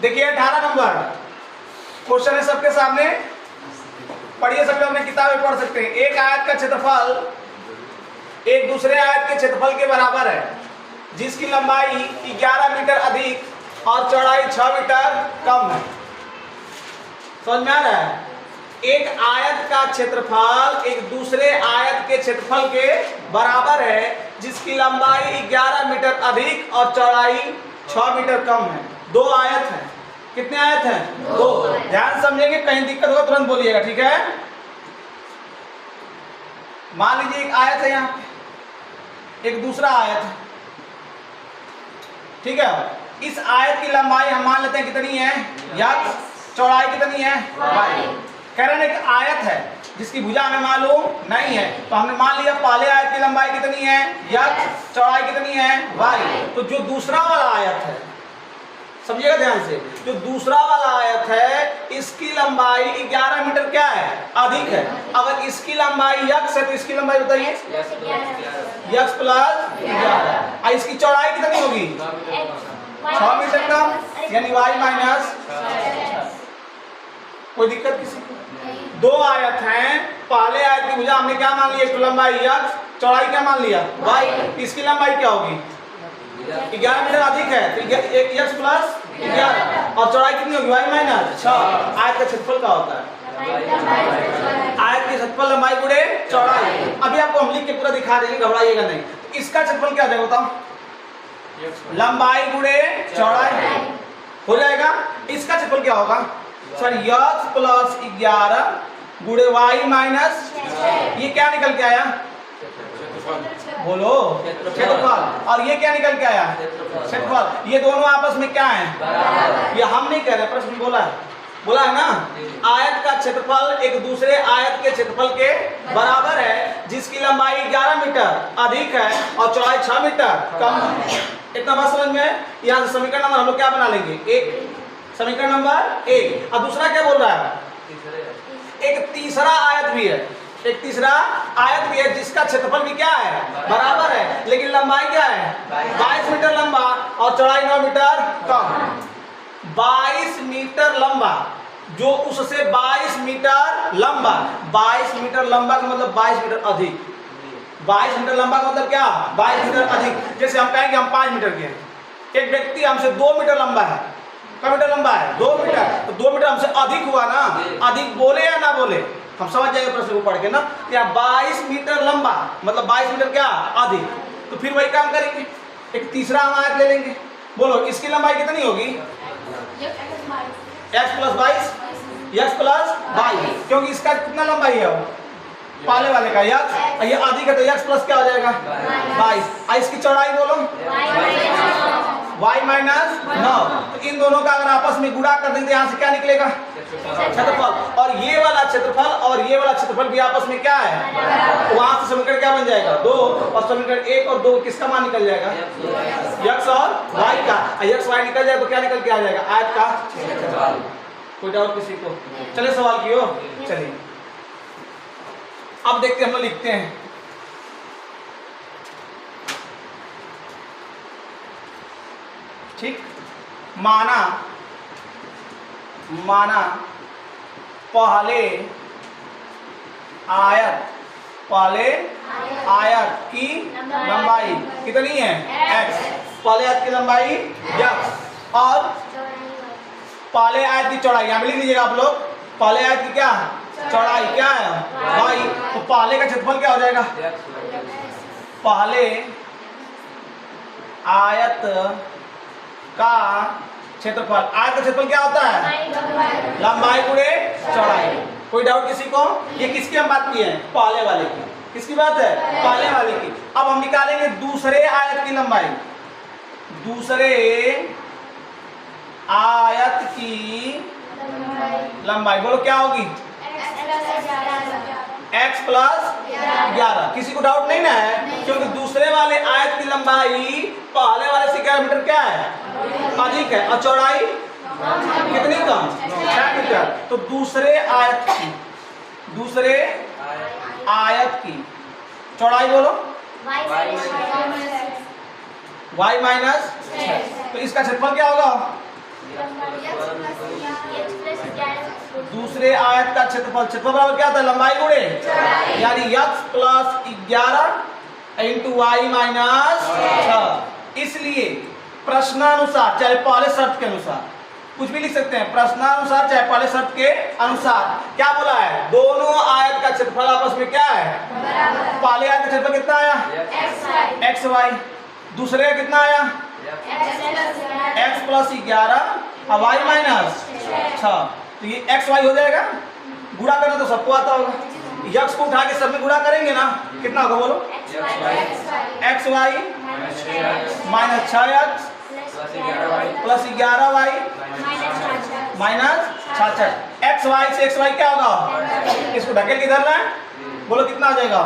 देखिए 18 number question है सबके सामने, पढ़िए सब लोग अपने किताबें पढ़ सकते हैं। एक आयत का क्षेत्रफल एक दूसरे आयत के क्षेत्रफल के बराबर है जिसकी लंबाई 11 मीटर अधिक और चौड़ाई 6 मीटर कम है। समझ में आ रहा है? एक आयत का क्षेत्रफल एक दूसरे आयत के क्षेत्रफल के बराबर है जिसकी लंबाई 11 मीटर अधिक और चौड़ाई 6 मीटर कम है। दो आयत हैं। कितने आयत हैं? दो। ध्यान समझेंगे, कहीं दिक्कत होगा तुरंत बोलिएगा, ठीक है? मान लीजिए एक आयत है, यहाँ पे एक दूसरा आयत है, ठीक है? इस आयत की लंबाई हम मान लेते हैं कितनी है? x, चौड़ाई कितनी है? y। कह रहे हैं एक आयत है जिसकी भुजा हमें मालूम नहीं है, तो हमने मान लिया पहले आयत की लंबाई कितनी है? x, चौड़ाई कितनी है? y। तो जो दूसरा वाला आयत है, समझिएगा ध्यान से, जो दूसरा वाला आयत है इसकी लंबाई 11 मीटर क्या है? अधिक है। अगर इसकी लंबाई x है तो इसकी लंबाई बताइए x प्लस 11। इसकी चौड़ाई कितनी होगी? 6 मीटर कम, यानी y माइनस। कोई दिक्कत किसी को? दो आयत हैं, पहले आयत की भुजा हमने क्या मान लिया? लंबाई x, चौड़ाई क्या मान लिया? y। इसकी लंबाई क्या होगी? 11 मीटर अधिक है तो एक x प्लस 11 और चौड़ाई कितनी होगी? y minus 6। आयत का क्षेत्रफल क्या होता है? आयत की क्षेत्रफल लंबाई गुणे चौड़ाई। अभी आपको हम लिख के पूरा दिखा देंगे, घबराइएगा नहीं। इसका क्षेत्रफल क्या जाएगा बताओ? लंबाई गुणे चौड़ाई हो जाएगा। इसका क्षेत्रफल क्या होगा? सर x प्लस 11 गुणे y माइनस, ये क्या निकल के आया? बोलो क्षेत्रफल। और ये क्या निकल के आया? क्षेत्रफल। ये दोनों आपस में क्या है? ये हम नहीं कह रहे, प्रश्न बोला है ना? आयत का क्षेत्रफल एक दूसरे आयत के क्षेत्रफल के बराबर है जिसकी लंबाई 11 मीटर अधिक है और चौड़ाई 6 मीटर कम है। इतना बात समझ में? यहाँ से समीकरण नंबर हम लोग क्या बना लेंगे? एक। समीकरण नंबर 1। और दूसरा क्या बोल रहा है? एक तीसरा आयत भी है, एक तीसरा आयत भी है जिसका क्षेत्रफल भी क्या है? बराबर है, लेकिन लंबाई क्या है? 22 मीटर लंबा और चौड़ाई 9 मीटर कम। 22 मीटर लंबा, जो उससे 22 मीटर लंबा। 22 मीटर लंबा का मतलब 22 मीटर अधिक। 22 मीटर लंबा का मतलब क्या? 22 मीटर अधिक। जैसे हम कहेंगे हम 5 मीटर के हैं, एक व्यक्ति हमसे 2 मीटर लंबा है। क्या मीटर लंबा है? 2 मीटर। तो 2 मीटर हमसे अधिक हुआ ना? अधिक बोले या ना बोले? हम समझ जाएंगे प्रश्न को पढ़ के ना। या 22 मीटर लंबा मतलब 22 मीटर क्या? अधिक। तो फिर वही काम करेंगे, एक तीसरा हम आयत ले लेंगे। बोलो इसकी लंबाई कितनी होगी? x प्लस 22, x प्लस 22, क्योंकि इसका कितना लंबाई है? वो पहले वाले का x, ये अधिक है तो x प्लस क्या हो जाएगा? 22। इसकी चौड़ाई बोलो y माइनस 9। तो इन दोनों का अगर आपस में गुणा कर देंगे यहाँ से क्या निकलेगा? क्षेत्रफल। और ये वाला क्षेत्रफल और ये वाला क्षेत्रफल भी आपस में क्या है? तो वहां से समीकरण क्या बन जाएगा? 2। और समीकरण 1 और 2 किसका मान निकल जाएगा? x और y का। x y निकल जाए तो क्या निकल के आ जाएगा? आयत का क्षेत्रफल। कोई डाउट किसी को? चलिए सवाल की ओर चलिए। अब देखते हैं, हम लोग लिखते हैं। ठीक, माना पहले आयत की लंबाई कितनी है? x। पहले आयत की लंबाई x और पहले आयत की चौड़ाई यहाँ पे लिख लीजिएगा आप लोग। पहले आयत की क्या? चौड़ाई क्या है? y। तो पहले का क्षेत्रफल क्या हो जाएगा? पहले आयत का क्षेत्रफल। आयत का क्षेत्रफल क्या होता है? लंबाई गुणे चौड़ाई। कोई डाउट किसी को? ये किसकी हम बात की है? पहले वाले की। किसकी बात है? पहले वाले की। अब हम निकालेंगे दूसरे आयत की लंबाई। दूसरे आयत की लंबाई बोलो क्या होगी? x plus 11। किसी को डाउट नहीं ना है? क्योंकि दूसरे वाले आयत की लंबाई पहले वाले से 11 मीटर क्या है? अधिक है और चौड़ाई कितनी कम? 6 मीटर। तो दूसरे आयत की चौड़ाई बोलो y माइनस 6। तो इसका क्षेत्रफल क्या होगा? दूसरे आयत का क्षेत्रफल, क्षेत्रफल बराबर क्या था, लंबाई गुणे, यानी x plus 11 into y minus 6। इसलिए प्रश्नानुसार, चाहे पहले शर्त के अनुसार, कुछ भी लिख सकते हैं, प्रश्नानुसार चाहे पहले शर्त के अनुसार, क्या बोला है, दोनों आयत का क्षेत्रफल आपस में क्या है, पहले आयत का क्षेत्रफल कितना आया, एक्स वाई, दूसरे का कितना आया, x प्लस 11 और वाई माइनस 6। तो ये एक्स वाई हो जाएगा, गुणा करना तो सबको आता होगा, यक्स को उठा के सब में गुणा करेंगे ना, कितना होगा बोलो, x y minus 6x plus 11y minus 66। X y से एक्स वाई क्या होगा, इसको ढकेल के इधर लाए, बोलो कितना आ जाएगा,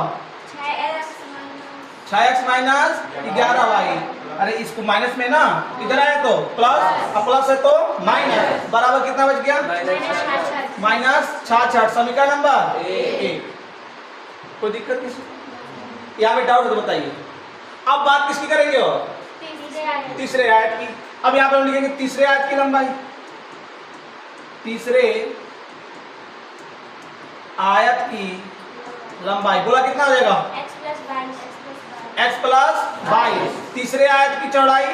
6x माइनस 11y। अरे इसको माइनस में ना, इधर आए तो प्लस, अब प्लस है तो माइनस, बराबर कितना बच गया, माइनस 66। समीकरण नंबर 1। कोई दिक्कत किसी, यहाँ पे डाउट है तो बताइए। अब बात किसकी करेंगे हो, तीसरे आयत की। अब यहाँ पे हम लिखेंगे तीसरे आयत की लंबाई, तीसरे आयत की लंबाई, बोला कितना हो जाएगा, x प्लस 22। तीसरे आयत की चौड़ाई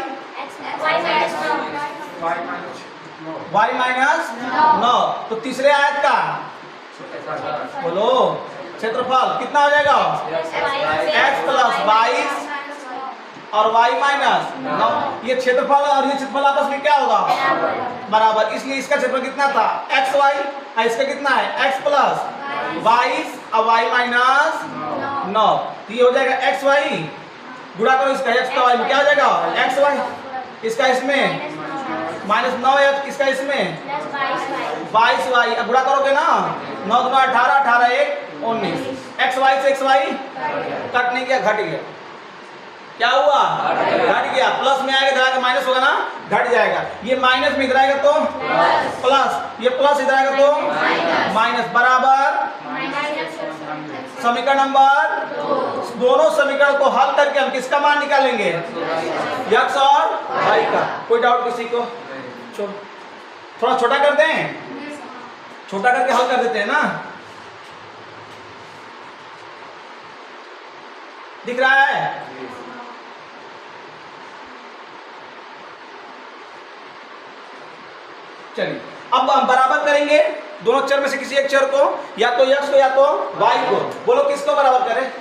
y माइनस 9। तो तीसरे आयत का बोलो क्षेत्रफल कितना हो जाएगा, x प्लस 22 और y माइनस 9। ये क्षेत्रफल और ये क्षेत्रफल आपस में क्या होगा, बराबर। इसलिए इसका क्षेत्रफल कितना था, एक्स वाई, और इसका कितना है, x प्लस 22 और y माइनस 9। तो ये हो जाएगा एक्स वाई, गुणा करो इसका x का y में क्या हो जाएगा, एक्स वाई, इसका इसमें माइनस 9x, इसका इसमें 22y, अब गुणा करोगे ना, 9 गुना 18, 18 1 19। एक्स वाई से एक्स वाई कट नहीं किया, घट गया, क्या हुआ, घट गया। प्लस में आएगा, इधर आएगा माइनस होगा ना, घट जाएगा। ये माइनस में इधर आएगा तो प्लस, ये प्लस इधर आएगा तो माइनस, बराबर समीकरण नंबर 2। दोनों समीकरण को हल करके हम किसका मान निकालेंगे, x और y का। कोई डाउट किसी को, थोड़ा छोटा कर दें, छोटा करके हल कर देते हैं ना, दिख रहा है। चलिए अब हम बराबर करेंगे दोनों चर में से किसी एक चर को, या तो x को या तो y को। बोलो किसको बराबर करें,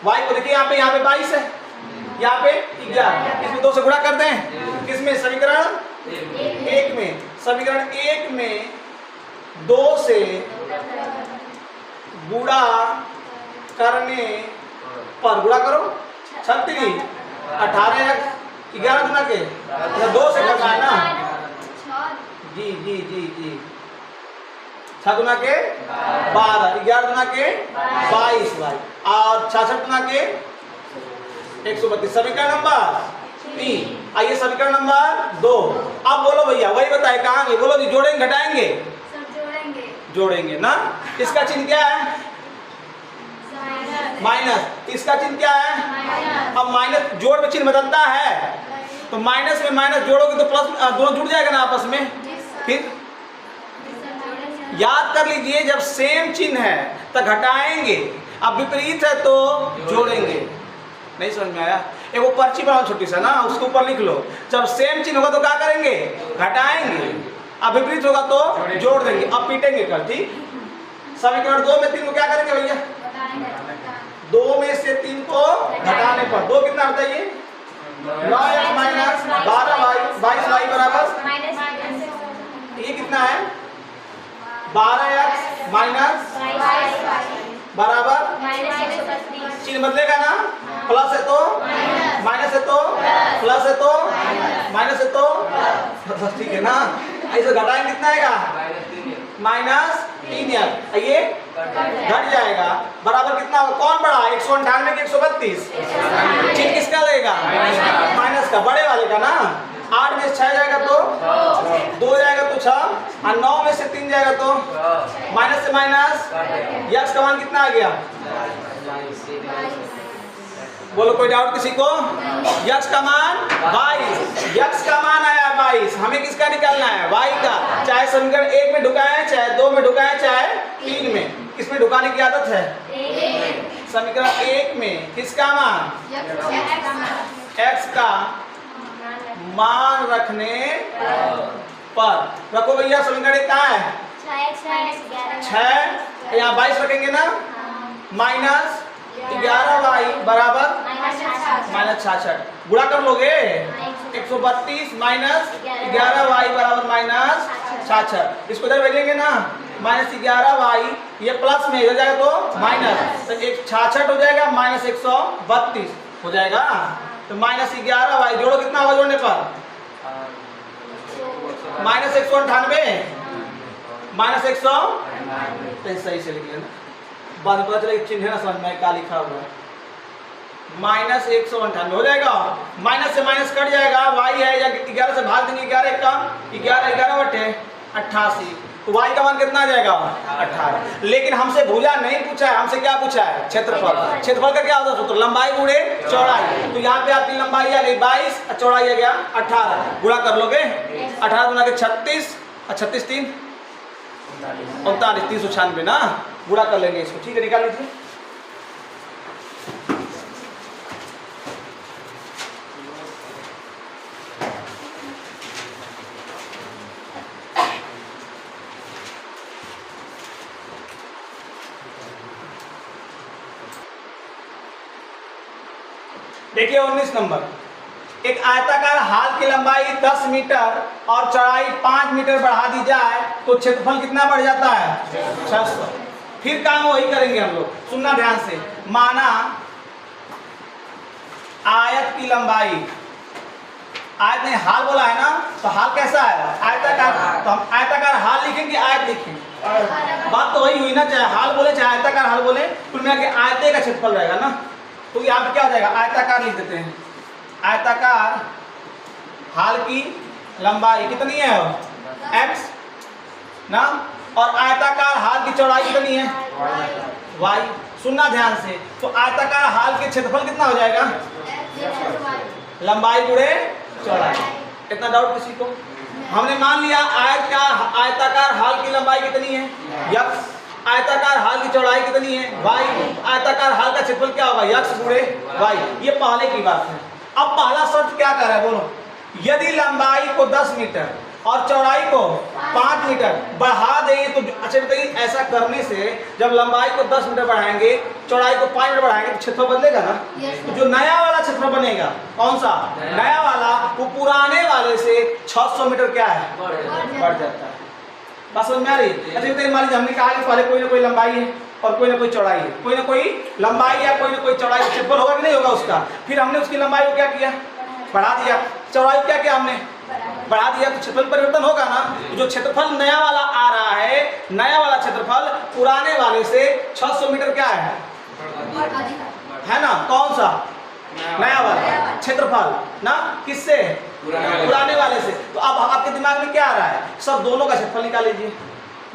y को। देखिए यहाँ पे 22 है, यहाँ पे 11, इसमें 2 से गुणा कर दें, किसमें, समीकरण 1 में। समीकरण 1 में 2 से गुणा करने पर, गुणा करो 36, 18x, 11 गुना के 2 से करना है ना, जी जी जी जी, 6 गुना के 12, 11 गुना के 22 भाई, और 66 गुना के 132। समीकरण नंबर 3। आइए समीकरण नंबर 2। अब बोलो भैया, वही बताए कहाँ गए, बोलो जी, जोड़ेंगे घटाएंगे, जोड़ेंगे ना। इसका चिन्ह क्या है, माइनस, इसका चिन्ह क्या है, अब माइनस, जोड़ में चिन्ह बदलता है, तो माइनस में माइनस जोड़ोगे तो प्लस, दोनों जुड़ जाएगा ना आपस में। फिर याद कर लीजिए, जब सेम चिन्ह है तो घटाएंगे, अब विपरीत है तो जोड़ेंगे। नहीं समझ में आया, एक वो पर्ची बनाओ छोटी सा ना, उसके ऊपर लिख लो, जब सेम चिन्ह होगा तो क्या करेंगे, घटाएंगे, अब विपरीत होगा तो जोड़ देंगे। अब पीटेंगे कर, ठीक। समीकरण 2 में 3 को क्या करेंगे भैया, 2 में से 3 को घटाने पर 2 कितना बताइए, 9x माइनस 12y, 22y बराबर, ये कितना है, 12x माइनस बराबर, चिन्ह बदलेगा ना, प्लस है तो माइनस है तो प्लस है तो माइनस है तो, ठीक है ना। ऐसे घटाएंगे कितना आएगा, माइनस 3x, ये घट जाएगा, बराबर कितना होगा, कौन बड़ा, 198 के 132, चिन्ह किसका लगेगा, माइनस का, बड़े वाले का ना। 8 में से 6 जाएगा तो 2 जाएगा तो 6, और 9 में से 3 जाएगा तो माइनस से माइनस, x का मान कितना आ गया, बोलो कोई डाउट किसी को? यक्स का मान 22, यक्स का मान आया 22, हमें किसका निकालना है? y का। चाहे समीकरण 1 में ढुकाएं, चाहे 2 में ढुकाएं, चाहे 3 में, किसमें ढुकाने की आदत है? समीकरण 1 में किसका मान? x का मान रखने पर। रखो भैया, समीकरण 1 कहाँ है? 6, यहाँ 22 रखेंगे ना, माइनस 11y बराबर -66। गुणा कर लोगे, 132 माइनस 11y बराबर -66। इसको इधर भेजेंगे ना, -11y, ये प्लस में इधर जाएगा तो माइनस, तो 66 हो जाएगा, -132 हो जाएगा। तो -11y जोड़ो, कितना होगा जोड़ने पर? -198, -100, सही से लिखिए ना, बाद में पता चले चिन्ह है ना समझ में क्या लिखा हुआ है। -198 हो जाएगा, माइनस से माइनस कट जाएगा, y है या 11 से भाग देंगे, 11 का 11 बटे 88, तो y का मान कितना आ जाएगा? 18। लेकिन हमसे भुजा नहीं पूछा है, हमसे क्या पूछा है? क्षेत्रफल। क्षेत्रफल का क्या होता है सूत्र? लंबाई गुणे चौड़ाई। तो यहाँ पे आपकी लंबाई आ गई 22 और चौड़ाई आ गया 18। गुणा कर लोगे, 18 गुना के 36 और 36 3 39, 396 ना। गुणा कर लेंगे इसको, ठीक है, निकाल लीजिए। देखिए 19 नंबर, एक आयताकार हाल की लंबाई 10 मीटर और चौड़ाई 5 मीटर बढ़ा दी जाए तो क्षेत्रफल कितना बढ़ जाता है? 600। फिर काम वही करेंगे हम लोग, सुनना ध्यान से। माना आयत की लंबाई, आयत ने हाल बोला है ना, तो हाल कैसा है? आयताकार। तो हम आयताकार हाल लिखेंगे, आयत लिखेंगे, बात तो वही हुई ना, चाहे हाल बोले चाहे आयताकार हाल बोले, कुल मिला के आयते का क्षेत्रफल रहेगा ना। तो यहाँ पे क्या हो जाएगा? आयताकार लिख देते हैं। आयताकार हाल की लंबाई कितनी है? x ना, और आयताकार हाल की चौड़ाई कितनी है? y। सुनना ध्यान से, तो आयताकार हाल के क्षेत्रफल कितना हो जाएगा? लंबाई गुणे चौड़ाई। इतना डाउट किसी को? हमने मान लिया आयताकार हाल की लंबाई कितनी है? x। आयताकार हाल की चौड़ाई कितनी है? y। आयताकार हाल का क्षेत्रफल क्या होगा? x गुणे y। ये पहले की बात है। अब पहला शर्त क्या कर रहा है बोलो? यदि लंबाई को 10 मीटर और चौड़ाई को 5 मीटर बढ़ा देंगे तो, अच्छा बताइए, ऐसा करने से जब लंबाई को 10 मीटर बढ़ाएंगे, चौड़ाई को 5 मीटर बढ़ाएंगे तो क्षेत्रफल बदलेगा ना। तो जो नया वाला क्षेत्रफल बनेगा, कौन सा नया वाला, वो पुराने वाले से 600 मीटर क्या है? बढ़ जाता है। बात समझ में आ रही? अच्छा बताइए, मान लीजिए हमने कहा कि पहले कोई ना कोई लंबाई है और कोई ना कोई चौड़ाई है, कोई ना कोई लंबाई या कोई ना कोई चौड़ाई, क्षेत्रफल होगा कि नहीं होगा उसका। फिर हमने उसकी लंबाई को क्या किया? बढ़ा दिया। चौड़ाई क्या किया हमने? बढ़ा दिया। तो क्षेत्रफल परिवर्तन होगा ना। जो क्षेत्रफल नया वाला आ रहा है, नया वाला क्षेत्रफल पुराने वाले से 600 मीटर क्या है ना? कौन सा? नया वाला क्षेत्रफल ना, किससे? पुराने वाले से। तो अब आपके दिमाग में क्या आ रहा है? सब दोनों का क्षेत्रफल निकाल लीजिए,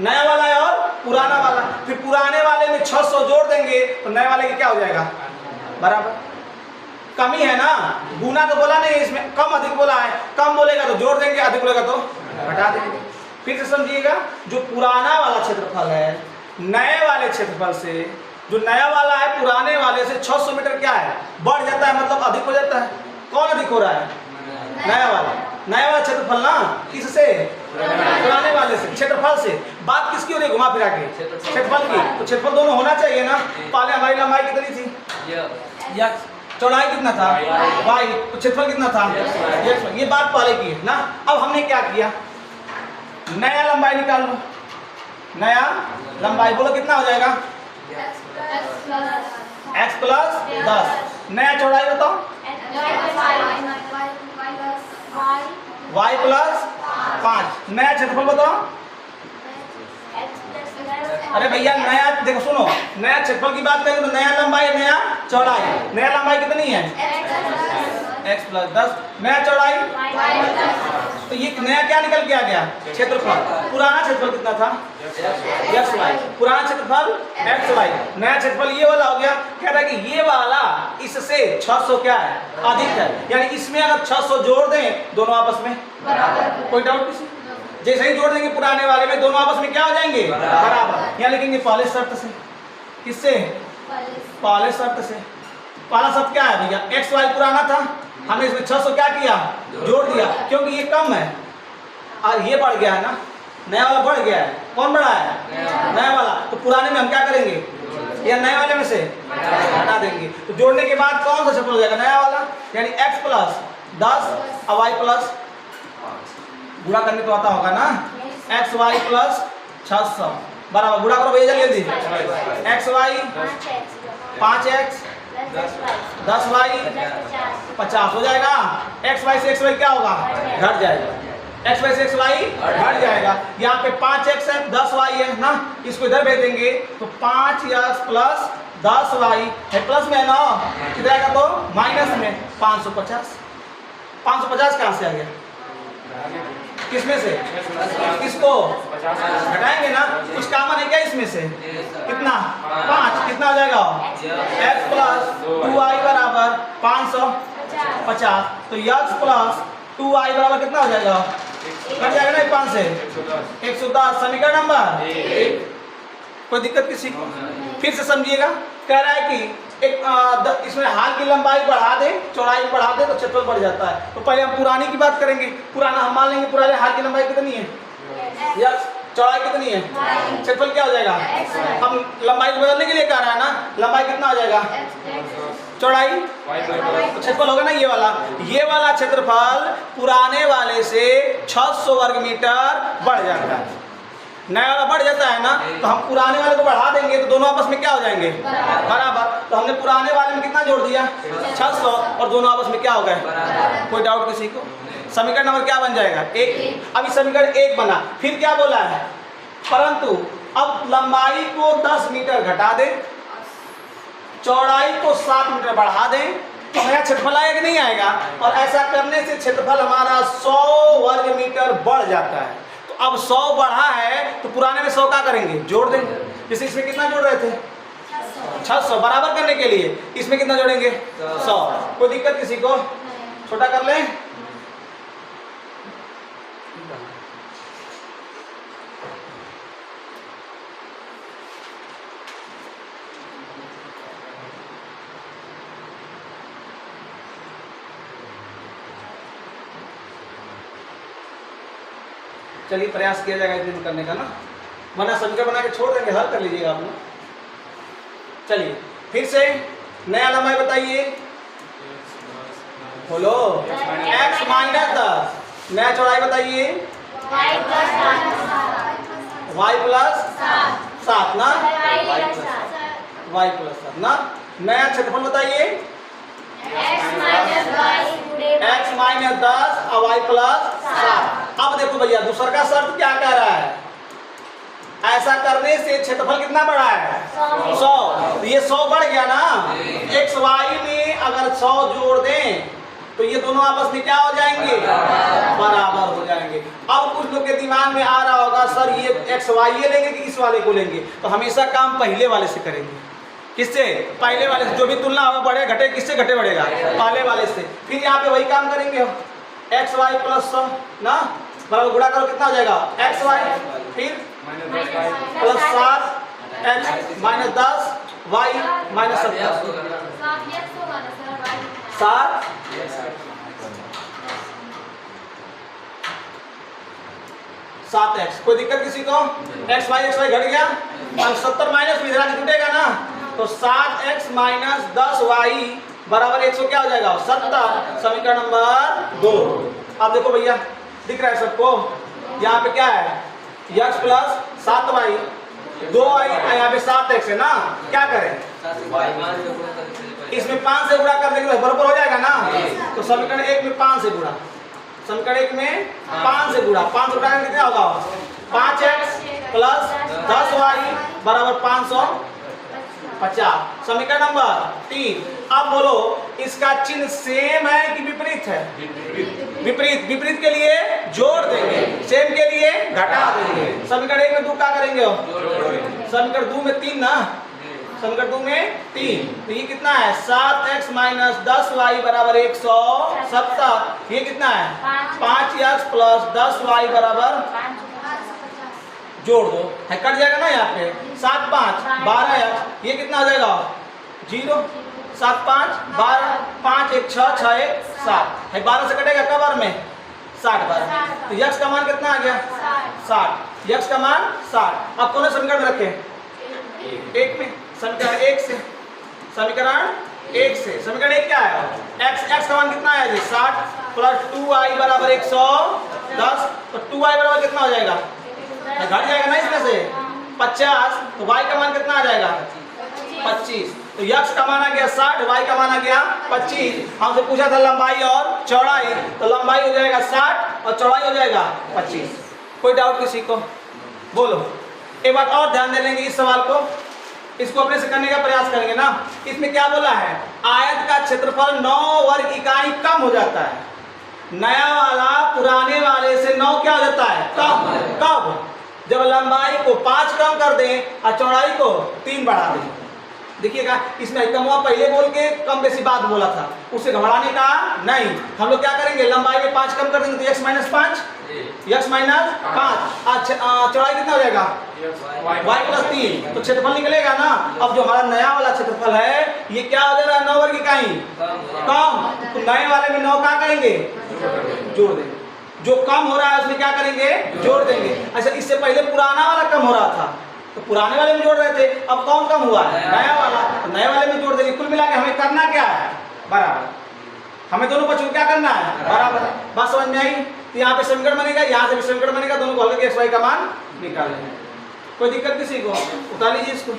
नया वाला है और पुराना वाला। फिर पुराने वाले में 600 जोड़ देंगे तो नए वाले के क्या हो जाएगा? बराबर। कमी है ना, गुना तो बोला नहीं, इसमें कम अधिक बोला है। कम बोलेगा तो जोड़ देंगे, अधिक बोलेगा तो घटा देंगे। फिर से समझिएगा, जो पुराना वाला क्षेत्रफल है नए वाले क्षेत्रफल से, जो नया वाला है पुराने वाले से 600 मीटर क्या है? बढ़ जाता है, मतलब अधिक हो जाता है। कौन अधिक हो रहा है? नया वाला। नया वाला क्षेत्रफल ना, किससे? पुराने वाले से, क्षेत्रफल से। बात किसकी हो रही है? घुमा फिरा के क्षेत्रफल की। तो क्षेत्रफल दोनों होना चाहिए ना। पहले हमारी लंबाई कितनी थी? या चौड़ाई कितना था? y। तो क्षेत्रफल कितना था? ये बात पहले की है ना। अब हमने क्या किया? नया लंबाई निकाल लो। नया लंबाई बोलो कितना हो जाएगा? x plus 10। नया चौड़ाई बताओ? y plus 5। नया क्षेत्रफल बताओ? अरे भैया नया, देखो सुनो, नया क्षेत्रफल की बात करें तो नया लंबाई, नया चौड़ाई। नया लंबाई कितनी है? x plus 10। नया चौड़ाई तो ये नया क्या निकल के आ गया? क्षेत्रफल। पुराना क्षेत्रफल कितना था? xy। पुराना क्षेत्रफल xy, नया क्षेत्रफल ये वाला हो गया। कह रहा है कि ये वाला इससे 600 क्या है? अधिक है। यानी इसमें अगर 600 जोड़ दें दोनों आपस में बराबर। कोई डाउट किसी? जैसे ही जोड़ देंगे पुराने वाले में दोनों आपस में क्या हो जाएंगे? बराबर। यहाँ लिखेंगे पहले शर्त से। किससे? पहले शर्त से। पहला शर्त क्या है भैया? xy पुराना था, हमने इसमें 600 क्या किया? जोड़ दिया, क्योंकि ये कम है और ये बढ़ गया है ना, नया वाला बढ़ गया है। कौन बढ़ा है? नया वाला। तो पुराने में हम क्या करेंगे? या नए वाले में से हटा देंगे। तो जोड़ने के बाद कौन सा क्षेत्रफल हो जाएगा? नया वाला। यानी x प्लस 10 और y प्लस, गुणा करने तो आता होगा ना, xy प्लस 600 बराबर। गुणा करो भैया जल्दी। xy 5x 10y 50 हो जाएगा। xy से xy क्या होगा? घट जाएगा। xy से xy घट जाएगा। यहाँ पे 5x है 10y है ना, इसको इधर भेज देंगे तो 5x प्लस 10y है, प्लस में है ना, इधर आएगा तो माइनस में 550। 550 कहाँ से आ गया? किसमें से? किसको घटाएंगे ना, कुछ कॉमन है क्या इसमें से? कितना? 5। कितना हो जाएगा? x प्लस 2y बराबर 550। तो x प्लस 2y बराबर कितना हो जाएगा? कट जाएगा ना 5 से 110। समीकरण नंबर 1। कोई दिक्कत किसी को? फिर से समझिएगा। कह रहा है कि एक इसमें हाल की लंबाई बढ़ा दे, चौड़ाई बढ़ा दे तो क्षेत्रफल बढ़ जाता है। तो पहले हम पुरानी की बात करेंगे। पुराना हम मान लेंगे पुराने हाल की लंबाई कितनी है या चौड़ाई कितनी है? क्षेत्रफल क्या हो जाएगा? हम लंबाई को बदलने के लिए कह रहा है ना, लंबाई कितना हो जाएगा? चौड़ाई तो क्षेत्रफल होगा ना ये वाला। ये वाला क्षेत्रफल पुराने वाले से 600 वर्ग मीटर बढ़ जाता है। नया वाला बढ़ जाता है ना, तो हम पुराने वाले को बढ़ा देंगे तो दोनों आपस में क्या हो जाएंगे? बराबर। तो हमने पुराने वाले में कितना जोड़ दिया? 600 और दोनों आपस में क्या हो गए? कोई डाउट किसी को? समीकरण नंबर क्या बन जाएगा? 1। अभी समीकरण 1 बना। फिर क्या बोला है? परंतु अब लंबाई को 10 मीटर घटा दें, चौड़ाई को 7 मीटर बढ़ा दें तो नया क्षेत्रफल आएगा कि नहीं आएगा? और ऐसा करने से क्षेत्रफल हमारा 100 वर्ग मीटर बढ़ जाता है। अब 100 बढ़ा है तो पुराने में 100 का करेंगे? जोड़ देंगे। जैसे इसमें कितना जोड़ रहे थे? 600 बराबर करने के लिए इसमें कितना जोड़ेंगे? 100। कोई दिक्कत किसी को? छोटा कर लें। चलिए प्रयास किया जाएगा इतने करने का ना, वरना समीकरण बना के छोड़ देंगे, हल कर लीजिएगा आप लोग। चलिए फिर से नया लंबाई बताइए। बोलो। x minus 10। नया चौड़ाई बताइए। y प्लस 7 ना, y प्लस 7 ना। नया क्षेत्रफल बताइए। x माइनस 10 और y प्लस 7। अब देखो भैया दूसरा का शर्त क्या कह रहा है? ऐसा करने से क्षेत्रफल कितना बढ़ा है? 100। तो ये 100 बढ़ गया ना, x y में अगर 100 जोड़ दें तो ये दोनों आपस में क्या हो जाएंगे? बराबर हो जाएंगे। अब कुछ लोग के दिमाग में आ रहा होगा सर ये x y ये लेंगे कि इस वाले को लेंगे? तो हमेशा काम पहले वाले से करेंगे। किससे? पहले वाले से। जो भी तुलना होगा बढ़े घटे, किससे घटे बढ़ेगा? पहले वाले से। फिर यहाँ पे वही काम करेंगे हम, एक्स वाई प्लस 100 ना, बराबर गुणा करो कितना हो जाएगा? एक्स वाई फिर plus 7 x minus 10 y minus 70 7 7x। कोई दिक्कत किसी को? एक्स वाई घट गया और 70 माइनस में इधर जुटेगा ना, तो 7x माइनस 10y बराबर 100 क्या हो जाएगा? 70। समीकरण नंबर 2। अब देखो भैया दिख रहा है सबको, यहाँ पे क्या है? x प्लस 7y 2y, यहाँ पे 7x है ना। क्या करें? इसमें 5 से गुणा कर देंगे तो बराबर हो जाएगा ना। तो समीकरण 1 में 5 से गुणा, समीकरण 1 में 5 से गुणा, 5 से गुणा कितना होगा? 5x प्लस 10y बराबर 500 50। समीकरण नंबर 3। अब बोलो इसका चिन्ह सेम है कि विपरीत है? विपरीत। विपरीत के लिए जोड़ देंगे, सेम के लिए घटा देंगे। समीकरण 1 में 2 क्या करेंगे हो? समीकरण 2 में 3 ना, समीकरण 2 में 3। तो ये कितना है? 7x माइनस 10y बराबर 170। ये कितना है? 5x प्लस 10y बराबर, जोड़ दो है, कट जाएगा ना यहाँ पे। 7 5 12x, ये कितना आ जाएगा? 0। 7 5 12, 5 1 6 6 1 7 है, 12 से कटेगा कबर में 60 बार। तो x का मान कितना आ गया? 60। x का मान 60। अब कौन समीकरण में रखें? 1 में। समीकरण 1 से, समीकरण 1 से, समीकरण 1 क्या है? x का मान कितना है जी? 60 प्लस 2y बराबर 110। तो 2y बराबर कितना हो जाएगा? घट जाएगा ना इसमें से 50। तो y का मान कितना आ जाएगा? 25। तो x का मान आ गया 60, y का मान आ गया 25। हमसे पूछा था लंबाई और चौड़ाई, तो लंबाई हो जाएगा 60 और चौड़ाई हो जाएगा 25। कोई डाउट किसी को? बोलो। एक बात और ध्यान दे लेंगे इस सवाल को, इसको अपने से करने का प्रयास करेंगे ना। इसमें क्या बोला है? आयत का क्षेत्रफल 9 वर्ग इकाई कम हो जाता है। नया वाला पुराने वाले से 9 क्या हो जाता है? कम। कब? जब लंबाई को 5 कम कर दें और चौड़ाई को 3 बढ़ा दें। देखिएगा इसमें कम हुआ पहले बोल के कम बेसी बात बोला था, उसे घबराने का नहीं। हम लोग क्या करेंगे? लंबाई में 5 कम कर देंगे तो x माइनस 5, x माइनस 5। चौड़ाई कितना हो जाएगा? y plus 3। तो क्षेत्रफल निकलेगा ना। अब जो हमारा नया वाला क्षेत्रफल है ये क्या हो जा रहा है? 9 वर्ग इकाई कम। तो नए वाले में 9 क्या करेंगे? जोड़ देंगे। जो कम हो रहा है उसमें क्या करेंगे? जोड़ देंगे। अच्छा, इससे पहले पुराना वाला कम हो रहा था तो पुराने वाले में जोड़ रहे थे, अब कौन कम हुआ है? नया वाला। तो नए वाले में जोड़ देंगे। कुल मिला के हमें करना क्या है? बराबर। हमें दोनों पक्षों क्या करना है? बराबर। बात समझ में आई? तो यहाँ पे समीकरण बनेगा, यहाँ से भी समीकरण बनेगा, दोनों को हल करके x y का मान निकाल लेंगे। कोई दिक्कत किसी को? उतार लीजिए इसको।